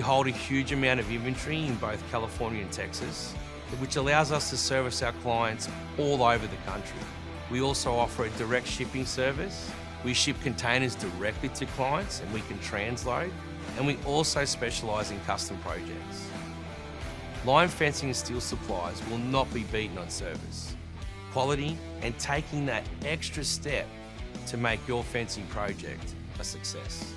hold a huge amount of inventory in both California and Texas, which allows us to service our clients all over the country. We also offer a direct shipping service. We ship containers directly to clients and we can transload. And we also specialise in custom projects. Line fencing and steel supplies will not be beaten on service, quality, and taking that extra step to make your fencing project a success.